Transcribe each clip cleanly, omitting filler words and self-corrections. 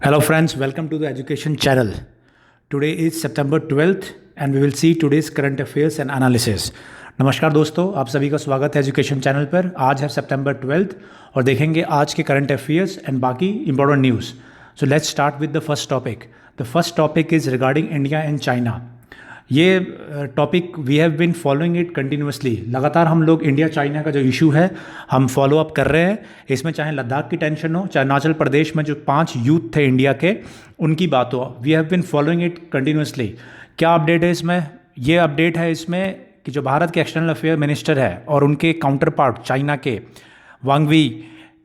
Hello friends, welcome to the education channel. Today is September 12th and we will see today's current affairs and analysis. नमस्कार दोस्तों, आप सभी का स्वागत है एजुकेशन चैनल पर। आज है सितंबर 12th और देखेंगे आज के करंट अफेयर्स एंड बाकी important news. So let's start with the first topic. The first topic is regarding India and China. ये topic we have been following it continuously. लगातार हम लोग इंडिया चाइना का जो इशू है हम फॉलो अप कर रहे हैं। इसमें चाहे लद्दाख की टेंशन हो, चाहे अरुणाचल प्रदेश में जो 5 यूथ थे इंडिया के उनकी बात हो, we have been following it continuously. क्या अपडेट है इसमें? ये अपडेट है इसमें कि जो भारत के एक्सटर्नल अफेयर मिनिस्टर है और उनके काउंटर पार्ट चाइना के वांग वी,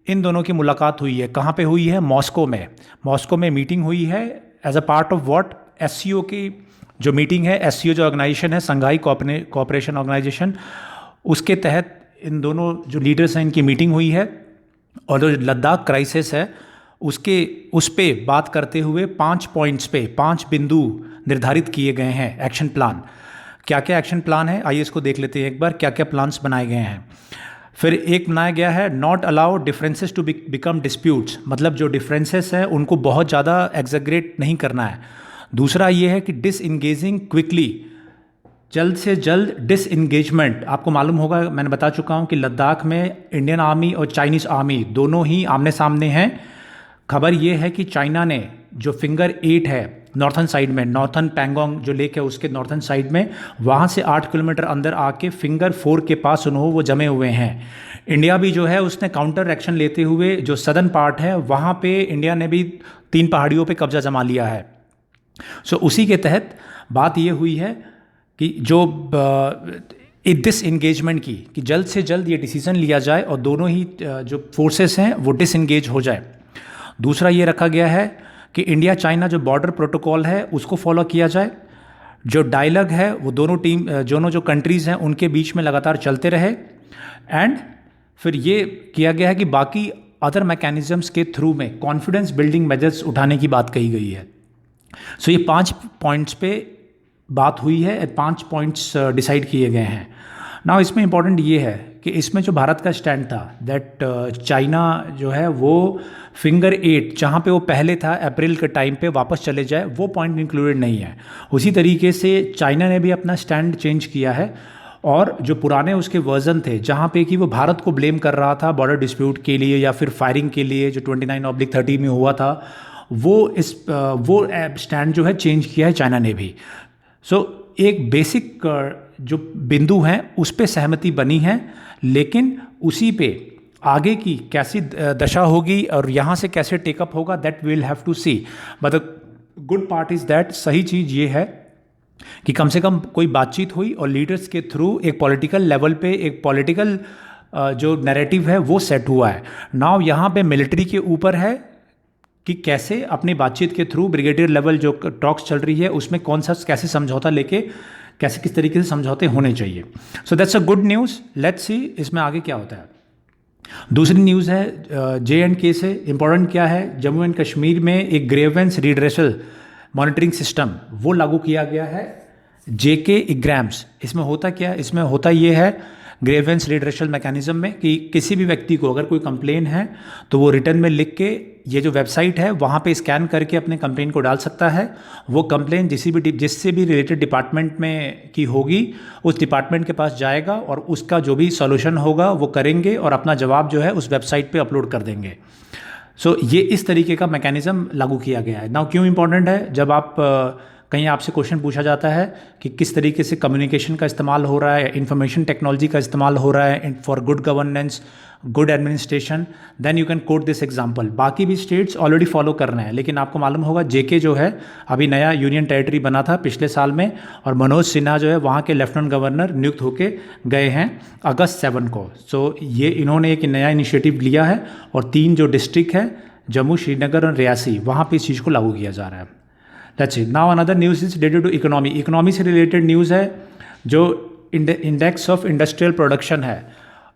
इन दोनों की मुलाकात हुई है। कहाँ पे हुई है? मॉस्को में। मॉस्को में मीटिंग हुई है as a part of what, SCO की जो मीटिंग है। एससीओ जो ऑर्गेनाइजेशन है, संघाई कोऑपरेशन ऑर्गेनाइजेशन, उसके तहत इन दोनों जो लीडर्स हैं इनकी मीटिंग हुई है। और जो लद्दाख क्राइसिस है उस पे बात करते हुए 5 पॉइंट्स पे 5 बिंदु निर्धारित किए गए हैं। एक्शन प्लान, क्या क्या एक्शन प्लान है आइए इसको देख लेते हैं एक बार। क्या क्या प्लान्स बनाए गए हैं। फिर एक बनाया गया है not allow differences to become disputes, मतलब जो डिफरेंसेस हैं उनको बहुत ज़्यादा एग्जैगरेट नहीं करना है। दूसरा ये है कि डिसइंगेजिंग क्विकली, जल्द से जल्द डिसइंगेजमेंट। आपको मालूम होगा, मैंने बता चुका हूँ कि लद्दाख में इंडियन आर्मी और चाइनीज़ आर्मी दोनों ही आमने सामने हैं। खबर ये है कि चाइना ने जो फिंगर 8 है नॉर्थन साइड में, नॉर्थन पैंगोंग जो लेक है उसके नॉर्थन साइड में, वहाँ से 8 किलोमीटर अंदर आके फिंगर 4 के पास उन्होंने वो जमे हुए हैं। इंडिया भी जो है उसने काउंटर एक्शन लेते हुए जो सदर्न पार्ट है वहाँ पे इंडिया ने भी 3 पहाड़ियों पे कब्जा जमा लिया है। उसी के तहत बात ये हुई है कि जो डिस इंगेजमेंट की, कि जल्द से जल्द ये डिसीजन लिया जाए और दोनों ही जो फोर्सेस हैं वो डिसइंगेज हो जाए। दूसरा ये रखा गया है कि इंडिया चाइना जो बॉर्डर प्रोटोकॉल है उसको फॉलो किया जाए। जो डायलॉग है वो दोनों जो कंट्रीज़ हैं उनके बीच में लगातार चलते रहे। एंड फिर ये किया गया है कि बाकी अदर मैकेनिज़म्स के थ्रू में कॉन्फिडेंस बिल्डिंग मेजर्स उठाने की बात कही गई है। ये 5 पॉइंट्स पे बात हुई है, 5 पॉइंट्स डिसाइड किए गए हैं। नाउ इसमें इंपॉर्टेंट ये है कि इसमें जो भारत का स्टैंड था दैट चाइना जो है वो फिंगर 8 जहाँ पे वो पहले था अप्रैल के टाइम पे वापस चले जाए, वो पॉइंट इंक्लूडेड नहीं है। उसी तरीके से चाइना ने भी अपना स्टैंड चेंज किया है और जो पुराने उसके वर्जन थे जहाँ पे कि वो भारत को ब्लेम कर रहा था बॉर्डर डिस्प्यूट के लिए या फिर फायरिंग के लिए जो 29/30 में हुआ था, वो स्टैंड जो है चेंज किया है चाइना ने भी। एक बेसिक जो बिंदु हैं उस पे सहमति बनी है, लेकिन उसी पे आगे की कैसी दशा होगी और यहाँ से कैसे टेकअप होगा that we will have to see. But the good part is that, सही चीज़ ये है कि कम से कम कोई बातचीत हुई और लीडर्स के थ्रू एक पॉलिटिकल लेवल पे एक पॉलिटिकल जो नैरेटिव है वो सेट हुआ है। नाउ यहाँ पे मिलिट्री के ऊपर है कि कैसे अपनी बातचीत के थ्रू ब्रिगेडियर लेवल जो टॉक्स चल रही है उसमें कौन सा कैसे समझौता लेके कैसे किस तरीके से समझौते होने चाहिए। So that's a good news. Let's see इसमें आगे क्या होता है। दूसरी न्यूज़ है J&K से। इंपॉर्टेंट क्या है, जम्मू एंड कश्मीर में एक ग्रेवेंस रिड्रेसल मॉनिटरिंग सिस्टम वो लागू किया गया है, JK एग्राम्स। इसमें होता क्या है? इसमें होता ये है ग्रेवेंस रिड्रेसल मैकेनिज्म में कि किसी भी व्यक्ति को अगर कोई कंप्लेन है तो वो रिटर्न में लिख के ये जो वेबसाइट है वहाँ पे स्कैन करके अपने कंप्लेन को डाल सकता है। वो कंप्लेन जिससे भी रिलेटेड डिपार्टमेंट में की होगी उस डिपार्टमेंट के पास जाएगा और उसका जो भी सॉल्यूशन होगा वो करेंगे और अपना जवाब जो है उस वेबसाइट पे अपलोड कर देंगे। ये इस तरीके का मैकेनिज्म लागू किया गया है। नाउ क्यों इंपॉर्टेंट है? जब आप कहीं आपसे क्वेश्चन पूछा जाता है कि किस तरीके से कम्युनिकेशन का इस्तेमाल हो रहा है, इंफॉर्मेशन टेक्नोलॉजी का इस्तेमाल हो रहा है for good governance, good administration, then you can quote this example. बाकी भी स्टेट्स ऑलरेडी फॉलो कर रहे हैं, लेकिन आपको मालूम होगा JK जो है अभी नया यूनियन टेरिटरी बना था पिछले साल में और मनोज सिन्हा जो है वहाँ के लेफ्टिनेंट गवर्नर नियुक्त होके गए हैं अगस्त 7 को। ये इन्होंने एक नया इनिशिएटिव लिया है और 3 जो डिस्ट्रिक्ट है जम्मू, श्रीनगर और रियासी, वहाँ पर इस चीज़ को लागू किया जा रहा है। That's it. Now another news is related to economy. Economy से रिलेटेड न्यूज़ है जो इंडेक्स ऑफ इंडस्ट्रियल प्रोडक्शन है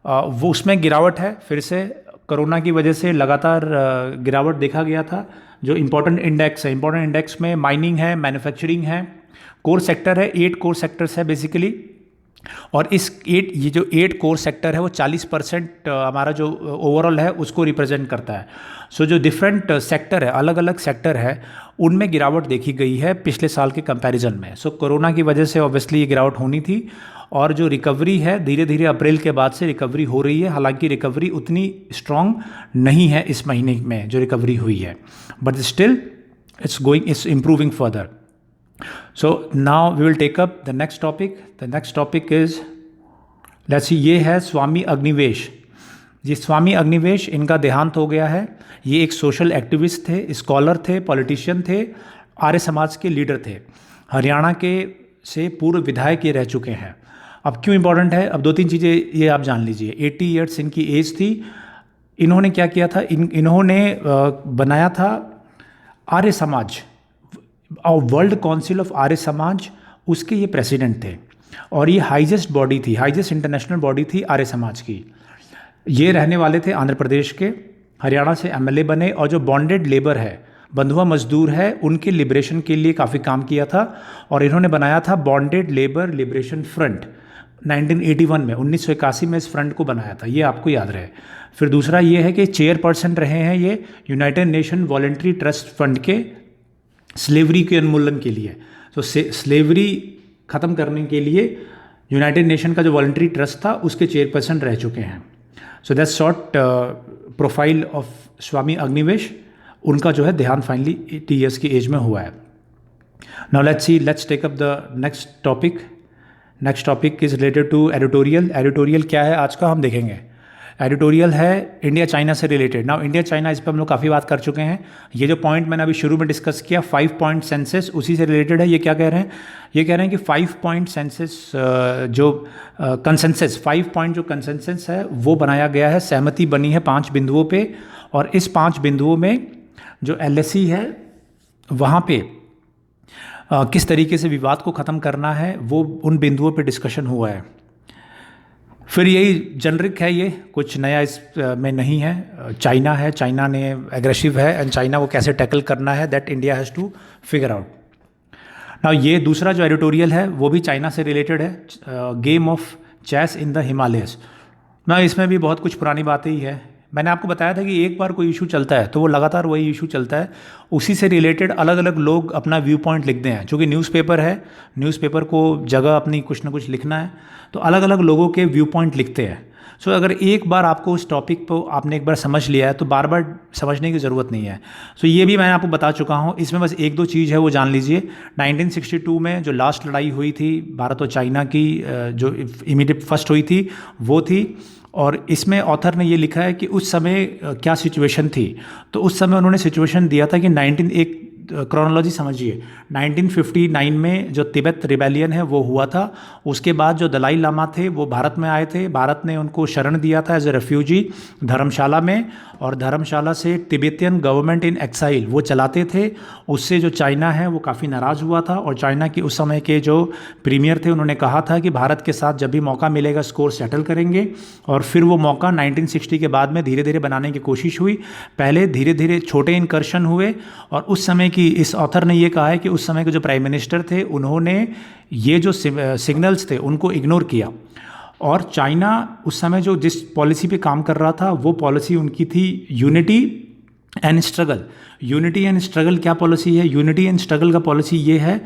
वो उसमें गिरावट है। फिर से कोरोना की वजह से लगातार गिरावट देखा गया था। जो इंपॉर्टेंट इंडेक्स है, इंपॉर्टेंट इंडेक्स में माइनिंग है, मैन्युफैक्चरिंग है, कोर सेक्टर है, 8 कोर सेक्टर्स है बेसिकली। और ये जो 8 कोर सेक्टर है वो 40% हमारा जो ओवरऑल है उसको रिप्रेजेंट करता है। सो जो डिफरेंट सेक्टर है, अलग अलग सेक्टर है, उनमें गिरावट देखी गई है पिछले साल के कंपैरिजन में। सो कोरोना की वजह से ऑब्वियसली ये गिरावट होनी थी, और जो रिकवरी है धीरे धीरे अप्रैल के बाद से रिकवरी हो रही है। हालांकि रिकवरी उतनी स्ट्रॉन्ग नहीं है इस महीने में जो रिकवरी हुई है, but still it's improving further. So now we will take up the next topic. The next topic is, let's see, ये है स्वामी अग्निवेश जी। स्वामी अग्निवेश, इनका देहांत हो गया है। ये एक सोशल एक्टिविस्ट थे, स्कॉलर थे, पॉलिटिशियन थे, आर्य समाज के लीडर थे। हरियाणा के से पूर्व विधायक ये रह चुके हैं। अब क्यों इंपॉर्टेंट है, अब 2-3 चीज़ें ये आप जान लीजिए। 80 ईयर्स इनकी एज थी। इन्होंने क्या किया था, इन्होंने बनाया था आर्य समाज, और world council of Arya Samaj, उसके ये प्रेसिडेंट थे। और ये हाईजेस्ट बॉडी थी, हाईजेस्ट इंटरनेशनल बॉडी थी आर्य समाज की। ये रहने वाले थे आंध्र प्रदेश के। हरियाणा से एमएलए बने, और जो बॉन्डेड लेबर है, बंधुआ मजदूर है, उनके लिबरेशन के लिए काफ़ी काम किया था। और इन्होंने बनाया था बॉन्डेड लेबर लिबरेशन फ्रंट 1981 में, 1981 में इस फ्रंट को बनाया था, ये आपको याद रहे। फिर दूसरा ये है कि चेयरपर्सन रहे हैं ये United nation voluntary trust fund के स्लेवरी के उन्मूलन के लिए। तो स्लेवरी ख़त्म करने के लिए यूनाइटेड नेशन का जो वॉलेंट्री ट्रस्ट था उसके चेयरपर्सन रह चुके हैं। So that's short profile of Swami Agnivesh. उनका जो है देहांत फाइनली 80 ईयर्स की एज में हुआ है। Now let's take up the next topic. Next topic is related to editorial. Editorial क्या है आज का हम देखेंगे। एडिटोरियल है इंडिया चाइना से रिलेटेड। नाउ इंडिया चाइना, इस पर हम लोग काफ़ी बात कर चुके हैं। ये जो पॉइंट मैंने अभी शुरू में डिस्कस किया 5 पॉइंट सेंसस, उसी से रिलेटेड है। ये क्या कह रहे हैं, ये कह रहे हैं कि 5 पॉइंट सेंसस जो कंसेंसस 5 पॉइंट जो कंसेंसस है वो बनाया गया है, सहमति बनी है 5 बिंदुओं पे। और इस 5 बिंदुओं में जो LSE है वहाँ पे किस तरीके से विवाद को ख़त्म करना है वो उन बिंदुओं पे डिस्कशन हुआ है। फिर यही जनरिक है, ये कुछ नया इस में नहीं है। चाइना है, चाइना ने एग्रेसिव है, एंड चाइना को कैसे टैकल करना है that India has to figure out. Now ये दूसरा जो एडिटोरियल है वो भी चाइना से रिलेटेड है, game of chess in the Himalayas. ना इसमें भी बहुत कुछ पुरानी बातें ही है। मैंने आपको बताया था कि एक बार कोई इशू चलता है तो वो लगातार वही इशू चलता है, उसी से रिलेटेड अलग अलग लोग अपना व्यू पॉइंट लिखते हैं। चूँकि न्यूज़पेपर है, न्यूज़पेपर को जगह अपनी कुछ ना कुछ लिखना है, तो अलग अलग लोगों के व्यू पॉइंट लिखते हैं। सो अगर एक बार आपको उस टॉपिक को आपने एक बार समझ लिया है तो बार बार समझने की ज़रूरत नहीं है। सो ये भी मैंने आपको बता चुका हूँ। इसमें बस 1-2 चीज़ है वो जान लीजिए। 1962 में जो लास्ट लड़ाई हुई थी भारत और चाइना की, जो इमीडिएट फर्स्ट हुई थी वो थी। और इसमें ऑथर ने ये लिखा है कि उस समय क्या सिचुएशन थी। तो उस समय उन्होंने सिचुएशन दिया था कि एक क्रोनोलॉजी समझिए, 1959 में जो तिब्बत रिबेलियन है वो हुआ था। उसके बाद जो दलाई लामा थे वो भारत में आए थे, भारत ने उनको शरण दिया था एज ए रेफ्यूजी धर्मशाला में, और धर्मशाला से तिब्बतियन गवर्नमेंट इन एक्साइल वो चलाते थे। उससे जो चाइना है वो काफ़ी नाराज़ हुआ था, और चाइना के उस समय के जो प्रीमियर थे उन्होंने कहा था कि भारत के साथ जब भी मौका मिलेगा स्कोर सेटल करेंगे। और फिर वो मौका 1960 के बाद में धीरे धीरे बनाने की कोशिश हुई। पहले धीरे धीरे छोटे इनकर्शन हुए, और उस समय की इस ऑथर ने ये कहा है कि उस समय के जो प्राइम मिनिस्टर थे उन्होंने ये जो सिग्नल्स थे उनको इग्नोर किया। और चाइना उस समय जो जिस पॉलिसी पे काम कर रहा था वो पॉलिसी उनकी थी unity and struggle. Unity and struggle क्या पॉलिसी है? यूनिटी एंड स्ट्रगल का पॉलिसी ये है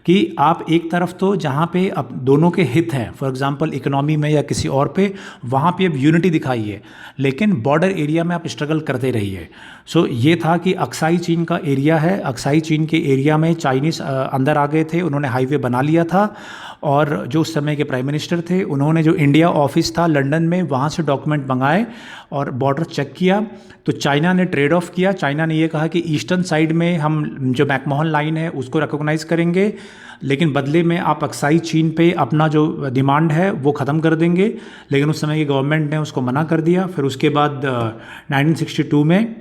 कि आप एक तरफ तो जहाँ पे अब दोनों के हित हैं, फॉर एग्जांपल इकोनॉमी में या किसी और पे, वहाँ पे अब यूनिटी दिखाइए, लेकिन बॉर्डर एरिया में आप स्ट्रगल करते रहिए। सो ये था कि अक्साई चीन का एरिया है, अक्साई चीन के एरिया में चाइनीज़ अंदर आ गए थे, उन्होंने हाईवे बना लिया था। और जो उस समय के प्राइम मिनिस्टर थे उन्होंने जो इंडिया ऑफिस था लंदन में वहाँ से डॉक्यूमेंट मंगाए और बॉर्डर चेक किया। तो चाइना ने ट्रेड ऑफ किया। चाइना ने ये कहा कि ईस्टर्न साइड में हम जो मैकमोहन लाइन है उसको रिकॉग्नाइज़ करेंगे, लेकिन बदले में आप अक्साई चीन पे अपना जो डिमांड है वो ख़त्म कर देंगे। लेकिन उस समय की गवर्नमेंट ने उसको मना कर दिया। फिर उसके बाद 1962 में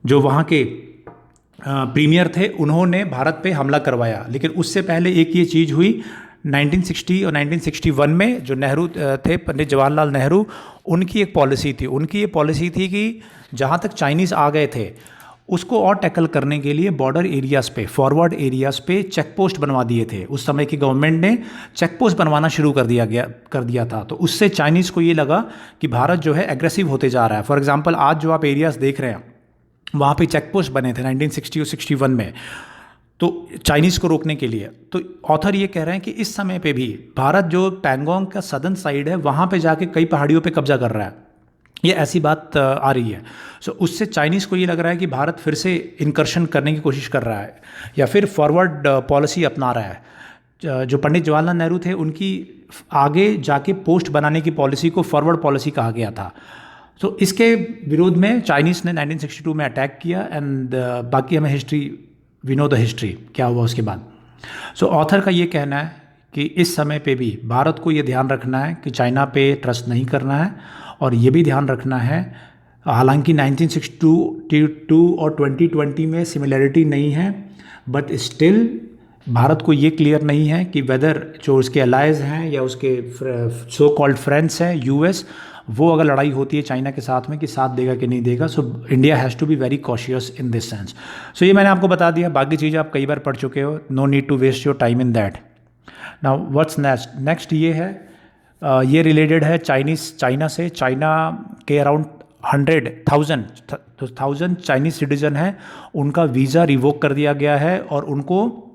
जो वहाँ के प्रीमियर थे उन्होंने भारत पे हमला करवाया। लेकिन उससे पहले एक ये चीज़ हुई 1960 और 1961 में, जो नेहरू थे, पंडित जवाहरलाल नेहरू, उनकी एक पॉलिसी थी। उनकी ये पॉलिसी थी कि जहाँ तक चाइनीज़ आ गए थे उसको और टैकल करने के लिए बॉर्डर एरियाज़ पे, फॉरवर्ड एरियाज़ पे चेक पोस्ट बनवा दिए थे। उस समय की गवर्नमेंट ने चेक पोस्ट बनवाना शुरू कर दिया था। तो उससे चाइनीज़ को ये लगा कि भारत जो है एग्रेसिव होते जा रहा है। फॉर एग्जांपल आज जो आप एरियाज़ देख रहे हैं वहाँ पे चेक पोस्ट बने थे 1960 और 61 में, तो चाइनीज़ को रोकने के लिए। तो ऑथर ये कह रहे हैं कि इस समय पे भी भारत जो पैंगोंग का सदर्न साइड है वहाँ पे जाके कई पहाड़ियों पे कब्जा कर रहा है, ये ऐसी बात आ रही है। सो उससे चाइनीज़ को ये लग रहा है कि भारत फिर से इनकर्शन करने की कोशिश कर रहा है या फिर फॉरवर्ड पॉलिसी अपना रहा है। जो पंडित जवाहरलाल नेहरू थे उनकी आगे जाके पोस्ट बनाने की पॉलिसी को फॉरवर्ड पॉलिसी कहा गया था। तो इसके विरोध में चाइनीज़ ने 1962 में अटैक किया एंड बाकी हमें history, we know the history क्या हुआ उसके बाद। सो ऑथर का ये कहना है कि इस समय पे भी भारत को ये ध्यान रखना है कि चाइना पे ट्रस्ट नहीं करना है, और ये भी ध्यान रखना है, हालांकि 1962 और 2020 में सिमिलरिटी नहीं है, बट स्टिल भारत को ये क्लियर नहीं है कि वेदर जो उसके अलाइज हैं या उसके सो कॉल्ड फ्रेंड्स हैं यूएस, वो अगर लड़ाई होती है चाइना के साथ में कि साथ देगा कि नहीं देगा। So India has to be very cautious in this sense. So ये मैंने आपको बता दिया, बाकी चीज़ें आप कई बार पढ़ चुके हो, no need to waste your time in that. Now what's next ये है, ये रिलेटेड है चाइना से। चाइना के अराउंड 100,000 चाइनीज़ सिटीजन हैं, उनका वीज़ा रिवोक कर दिया गया है और उनको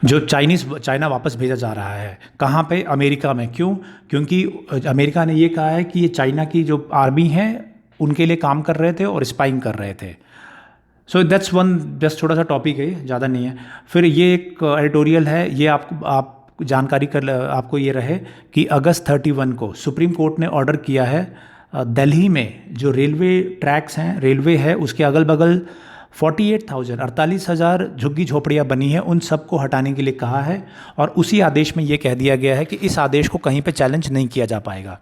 जो चाइना वापस भेजा जा रहा है। कहाँ पे? अमेरिका में। क्यों? क्योंकि अमेरिका ने ये कहा है कि ये चाइना की जो आर्मी है उनके लिए काम कर रहे थे और स्पाइंग कर रहे थे। सो दैट्स वन, जस्ट थोड़ा सा टॉपिक है, ज़्यादा नहीं है। फिर ये एक एडिटोरियल है, ये आप जानकारी कर आपको ये रहे कि अगस्त 31 को सुप्रीम कोर्ट ने ऑर्डर किया है दिल्ली में जो रेलवे ट्रैक्स हैं, रेलवे है, उसके अगल बगल 48,000 झुग्गी झोपड़ियाँ बनी हैं, उन सबको हटाने के लिए कहा है। और उसी आदेश में ये कह दिया गया है कि इस आदेश को कहीं पे चैलेंज नहीं किया जा पाएगा।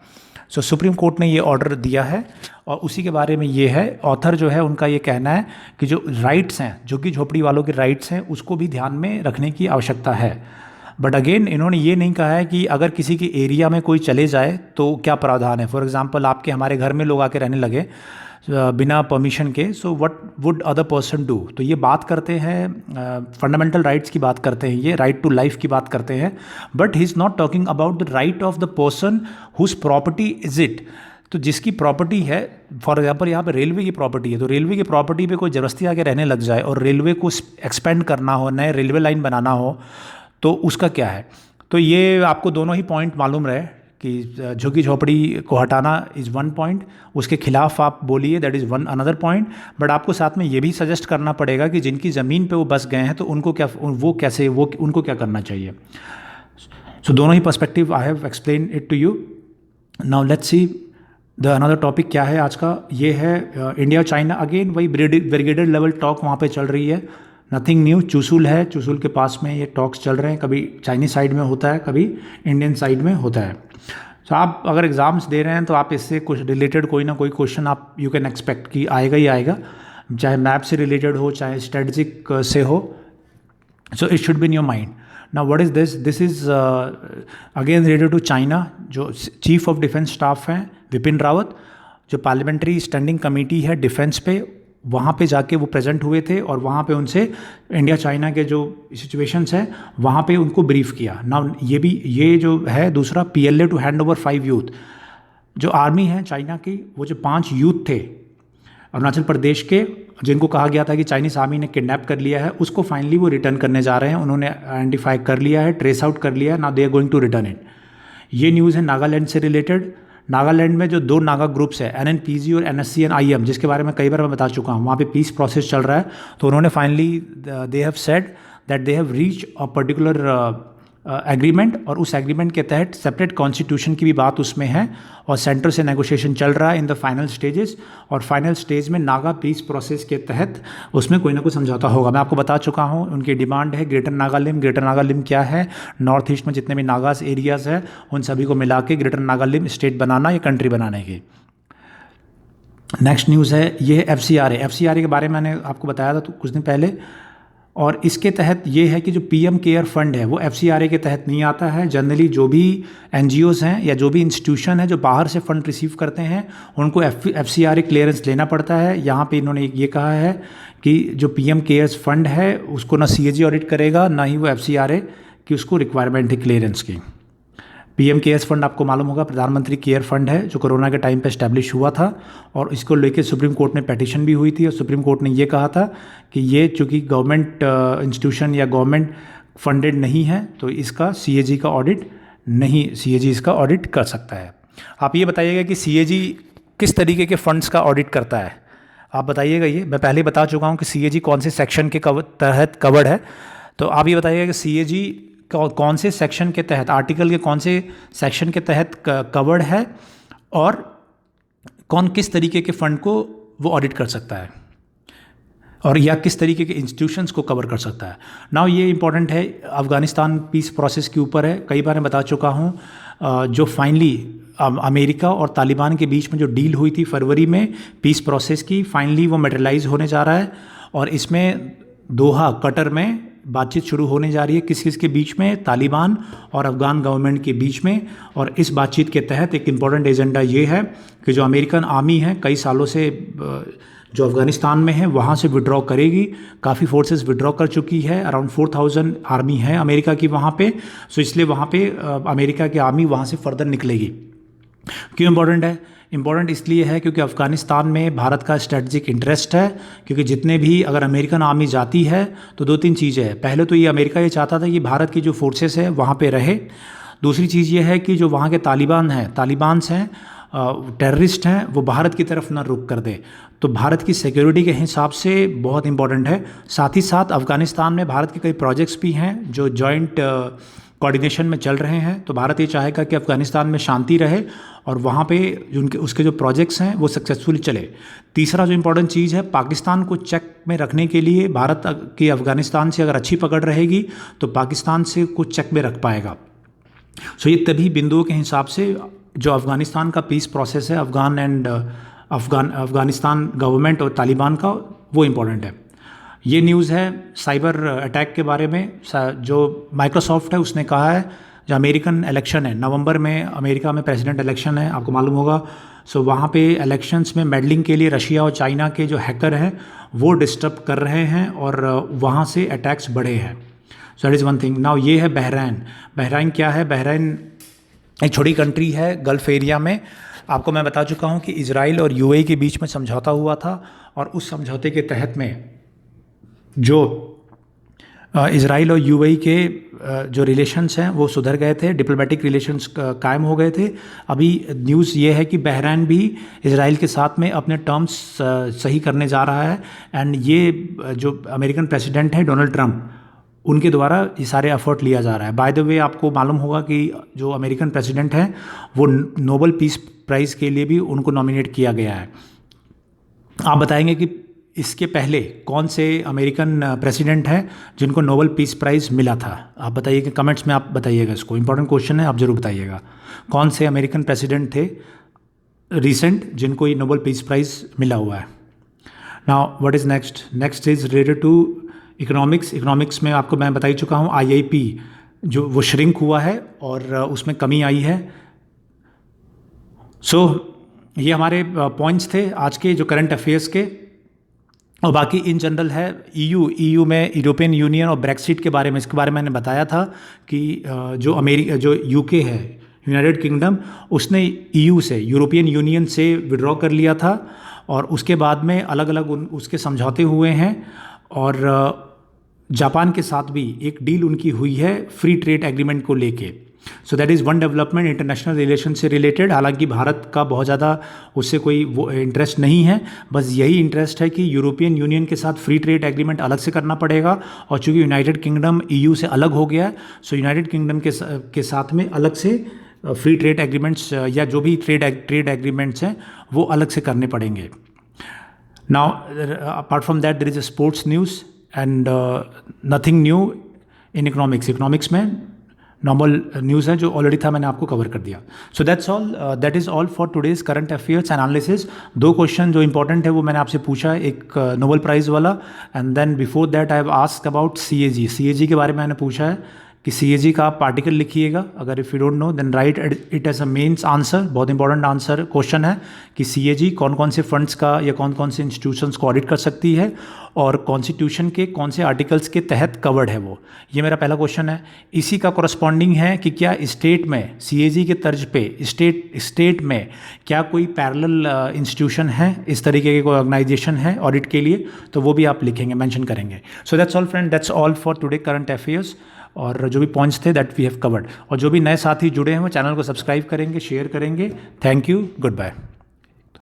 सो सुप्रीम कोर्ट ने ये ऑर्डर दिया है और उसी के बारे में ये है। ऑथर जो है उनका ये कहना है कि जो राइट्स हैं, झुग्गी झोपड़ी वालों के राइट्स हैं, उसको भी ध्यान में रखने की आवश्यकता है। बट अगेन इन्होंने ये नहीं कहा है कि अगर किसी के एरिया में कोई चले जाए तो क्या प्रावधान है। फॉर एग्जांपल आपके हमारे घर में लोग आके रहने लगे बिना परमिशन के, so what would other person do. तो ये बात करते हैं फंडामेंटल राइट्स की बात करते हैं, ये राइट टू लाइफ की बात करते हैं, but he is not talking about the right of the person whose property is it. तो जिसकी प्रॉपर्टी है, फॉर एग्जाम्पल यहाँ पे रेलवे की प्रॉपर्टी है, तो रेलवे की प्रॉपर्टी पे कोई ज़बरदस्ती आके रहने लग जाए और रेलवे को एक्सपेंड करना हो, नए रेलवे लाइन बनाना हो, तो उसका क्या है। तो ये आपको दोनों ही पॉइंट मालूम रहे कि झुग्गी झोपड़ी को हटाना इज़ वन पॉइंट, उसके खिलाफ आप बोलिए, that is one another point. But आपको साथ में ये भी सजेस्ट करना पड़ेगा कि जिनकी ज़मीन पे वो बस गए हैं तो उनको क्या, उनको क्या करना चाहिए। सो दोनों ही perspective I have explain it to you. Now let's see the another topic क्या है आज का। ये है इंडिया चाइना, अगेन वही ब्रिगेडियर लेवल टॉक वहाँ पे चल रही है, नथिंग न्यू। चुशुल है, चुशुल के पास में ये टॉक्स चल रहे हैं, कभी चाइनीज साइड में होता है, कभी इंडियन साइड में होता है। तो आप अगर एग्ज़ाम्स दे रहे हैं तो आप इससे कुछ रिलेटेड कोई ना कोई क्वेश्चन आप यू कैन एक्सपेक्ट कि आएगा ही आएगा, चाहे मैप से रिलेटेड हो, चाहे स्ट्रेटजिक से हो। So it should be in your mind. Now what is this is again related to China. जो चीफ ऑफ डिफेंस स्टाफ हैं विपिन रावत, जो पार्लियामेंट्री स्टैंडिंग कमेटी है डिफेंस पे, वहाँ पे जाके वो प्रेजेंट हुए थे और वहाँ पे उनसे इंडिया चाइना के जो सिचुएशंस हैं वहाँ पे उनको ब्रीफ किया। नाउ ये जो है दूसरा, PLA to hand over 5 youth. जो आर्मी है चाइना की, वो जो 5 यूथ थे अरुणाचल प्रदेश के, जिनको कहा गया था कि चाइनीज़ आर्मी ने किडनैप कर लिया है, उसको फाइनली वो रिटर्न करने जा रहे हैं। उन्होंने आइडेंटिफाई कर लिया है, ट्रेस आउट कर लिया है, now they are going to return it. ये न्यूज़ है नागालैंड से रिलेटेड। नागालैंड में जो 2 नागा ग्रुप्स है, NNPG और NSCN-IM, जिसके बारे में कई बार मैं बता चुका हूँ, वहाँ पे पीस प्रोसेस चल रहा है। तो उन्होंने finally they have said that they have reach a particular agreement, और उस एग्रीमेंट के तहत सेपरेट कॉन्स्टिट्यूशन की भी बात उसमें है और सेंटर से नेगोशिएशन चल रहा है इन द फाइनल स्टेजेस। और फाइनल स्टेज में नागा पीस प्रोसेस के तहत उसमें कोई ना कोई समझौता होगा। मैं आपको बता चुका हूँ उनकी डिमांड है ग्रेटर नागालिम। ग्रेटर नागालिम क्या है? नॉर्थ ईस्ट में जितने भी नागास एरियाज़ हैं उन सभी को मिला के ग्रेटर नागालिम स्टेट बनाना या कंट्री बनाने की। नेक्स्ट न्यूज़ है ये FCRA। FCRA के बारे में मैंने आपको बताया था तो कुछ दिन पहले। और इसके तहत ये है कि जो पीएम केयर फंड है वो एफसीआरए के तहत नहीं आता है। जनरली जो भी एनजीओज हैं या जो भी इंस्टीट्यूशन है जो बाहर से फंड रिसीव करते हैं उनको एफसीआरए क्लियरेंस लेना पड़ता है। यहाँ पे इन्होंने ये कहा है कि जो पीएम केयर्स फंड है उसको ना सीएजी ऑडिट करेगा, ना ही वो एफसीआरए की उसको रिक्वायरमेंट है क्लियरेंस की। पीएम केयर्स फंड आपको मालूम होगा प्रधानमंत्री केयर फंड है जो कोरोना के टाइम पे एस्टैब्लिश हुआ था, और इसको लेके सुप्रीम कोर्ट में पिटीशन भी हुई थी और सुप्रीम कोर्ट ने ये कहा था कि ये चूँकि गवर्नमेंट इंस्टीट्यूशन या गवर्नमेंट फंडेड नहीं है तो इसका सीएजी का ऑडिट नहीं, सीएजी इसका ऑडिट कर सकता है। आप ये बताइएगा कि सीएजी किस तरीके के फंड्स का ऑडिट करता है, आप बताइएगा। ये मैं पहले बता चुका हूँ कि सीएजी कौन से सेक्शन के तहत कवर्ड है, तो आप ये बताइएगा कि सीएजी कौन से सेक्शन के तहत, आर्टिकल के कौन से सेक्शन के तहत कवर्ड है और कौन किस तरीके के फंड को वो ऑडिट कर सकता है और या किस तरीके के इंस्टीट्यूशंस को कवर कर सकता है। नाउ ये इंपॉर्टेंट है, अफ़गानिस्तान पीस प्रोसेस के ऊपर है। कई बार मैं बता चुका हूँ जो फाइनली अमेरिका और तालिबान के बीच में जो डील हुई थी फरवरी में पीस प्रोसेस की, फाइनली वो मटेरियलाइज होने जा रहा है और इसमें दोहा कतर में बातचीत शुरू होने जा रही है। किस किस के बीच में, तालिबान और अफ़गान गवर्नमेंट के बीच में। और इस बातचीत के तहत एक इम्पॉर्टेंट एजेंडा ये है कि जो अमेरिकन आर्मी है कई सालों से जो अफ़गानिस्तान में है वहाँ से विड्रॉ करेगी। काफ़ी फोर्सेस विड्रॉ कर चुकी है, अराउंड 4000 आर्मी है अमेरिका की वहाँ पे। सो इसलिए वहाँ पे अमेरिका की आर्मी वहाँ से फर्दर निकलेगी। क्यों इम्पॉर्टेंट है? इम्पॉर्टेंट इसलिए है क्योंकि अफ़गानिस्तान में भारत का स्ट्रेटजिक इंटरेस्ट है, क्योंकि जितने भी अगर अमेरिकन आर्मी जाती है तो दो तीन चीज़ें हैं। पहले तो ये अमेरिका ये चाहता था कि भारत की जो फोर्सेस है वहाँ पे रहे। दूसरी चीज़ ये है कि जो वहाँ के तालिबान्स हैं टेररिस्ट हैं, वो भारत की तरफ ना रुख कर दे। तो भारत की सिक्योरिटी के हिसाब से बहुत इंपॉर्टेंट है। साथ ही साथ अफ़गानिस्तान में भारत के कई प्रोजेक्ट्स भी हैं जो जॉइंट कोऑर्डिनेशन में चल रहे हैं। तो भारत ये चाहेगा कि अफ़गानिस्तान में शांति रहे और वहाँ पे उसके जो प्रोजेक्ट्स हैं वो सक्सेसफुली चले। तीसरा जो इम्पोर्टेंट चीज़ है, पाकिस्तान को चेक में रखने के लिए भारत की अफ़गानिस्तान से अगर अच्छी पकड़ रहेगी तो पाकिस्तान से कुछ चेक में रख पाएगा। सो ये तभी बिंदुओं के हिसाब से जो अफ़गानिस्तान का पीस प्रोसेस है अफ़गानिस्तान गवर्नमेंट और तालिबान का, वो इम्पोर्टेंट है। ये न्यूज़ है साइबर अटैक के बारे में। जो माइक्रोसॉफ्ट है उसने कहा है जो अमेरिकन इलेक्शन है, नवंबर में अमेरिका में प्रेसिडेंट इलेक्शन है, आपको मालूम होगा। सो वहाँ पे इलेक्शंस में मेडलिंग के लिए रशिया और चाइना के जो हैकर हैं वो डिस्टर्ब कर रहे हैं और वहाँ से अटैक्स बढ़े हैं। सो that is one thing. Now ये है बहरीन। बहरीन क्या है? बहरीन एक छोटी कंट्री है गल्फ़ एरिया में। आपको मैं बता चुका हूँ कि इजराइल और यूएई के बीच में समझौता हुआ था और उस समझौते के तहत में जो इजराइल और यूएई के जो रिलेशंस हैं वो सुधर गए थे, डिप्लोमेटिक रिलेशंस कायम हो गए थे। अभी न्यूज़ ये है कि बहरीन भी इजराइल के साथ में अपने टर्म्स सही करने जा रहा है। एंड ये जो अमेरिकन प्रेसिडेंट है डोनाल्ड ट्रंप, उनके द्वारा ये सारे एफर्ट लिया जा रहा है। बाय द वे आपको मालूम होगा कि जो अमेरिकन प्रेसिडेंट हैं वो नोबेल पीस प्राइज़ के लिए भी उनको नॉमिनेट किया गया है। आप बताएंगे कि इसके पहले कौन से अमेरिकन प्रेसिडेंट हैं जिनको नोबेल पीस प्राइज़ मिला था? आप बताइए कि कमेंट्स में आप बताइएगा। इसको इंपॉर्टेंट क्वेश्चन है, आप जरूर बताइएगा कौन से अमेरिकन प्रेसिडेंट थे रिसेंट जिनको ये नोबेल पीस प्राइज़ मिला हुआ है। Now what is next? Next is related to economics में आपको मैं बता ही चुका हूँ IIP जो वो श्रिंक हुआ है और उसमें कमी आई है। सो ये हमारे पॉइंट्स थे आज के जो करंट अफेयर्स के। और बाकी इन जनरल है EU में यूरोपियन यूनियन और ब्रेक्सिट के बारे में, इसके बारे में मैंने बताया था कि जो UK है यूनाइटेड किंगडम, उसने EU से, यूरोपियन यूनियन से विड्रॉ कर लिया था और उसके बाद में अलग अलग उसके समझौते हुए हैं। और जापान के साथ भी एक डील उनकी हुई है फ्री ट्रेड एग्रीमेंट को लेके। सो that is one development international relation से रिलेटेड। हालांकि भारत का बहुत ज़्यादा उससे कोई वो इंटरेस्ट नहीं है, बस यही इंटरेस्ट है कि यूरोपियन यूनियन के साथ फ्री ट्रेड एग्रीमेंट अलग से करना पड़ेगा। और चूँकि यूनाइटेड किंगडम EU से अलग हो गया है, सो यूनाइटेड किंगडम के साथ में अलग से फ्री ट्रेड एग्रीमेंट्स या जो भी ट्रेड एग्रीमेंट्स हैं वो अलग से करने पड़ेंगे। Now apart from that there is a sports news and nothing new in economics में नॉर्मल न्यूज़ है जो ऑलरेडी था, मैंने आपको कवर कर दिया. So that is all for today's current affairs analysis. 2 question जो इंपॉर्टेंट है वो मैंने आपसे पूछा, एक नोबेल प्राइज़ वाला, and then before that I have asked about CAG के बारे में मैंने पूछा है कि CAG का आप पार्टिकल लिखिएगा. अगर if you don't know then write it as a mains answer. बहुत इंपॉर्टेंट आंसर क्वेश्चन है कि CAG कौन कौन से फंड्स का या कौन कौन से इंस्टीट्यूशंस को ऑडिट कर सकती है और कॉन्स्टिट्यूशन के कौन से आर्टिकल्स के तहत कवर्ड है वो. ये मेरा पहला क्वेश्चन है. इसी का कॉरस्पॉन्डिंग है कि क्या स्टेट में CAG के तर्ज पे स्टेट में क्या कोई पैरेलल इंस्टीट्यूशन है, इस तरीके के कोई ऑर्गेनाइजेशन है ऑडिट के लिए, तो वो भी आप लिखेंगे, मेंशन करेंगे. So that's all friend, that's all for today current affairs. और जो भी पॉइंट्स थे दैट वी हैव कवर्ड. और जो भी नए साथी जुड़े हैं वो चैनल को सब्सक्राइब करेंगे, शेयर करेंगे. Thank you, good bye.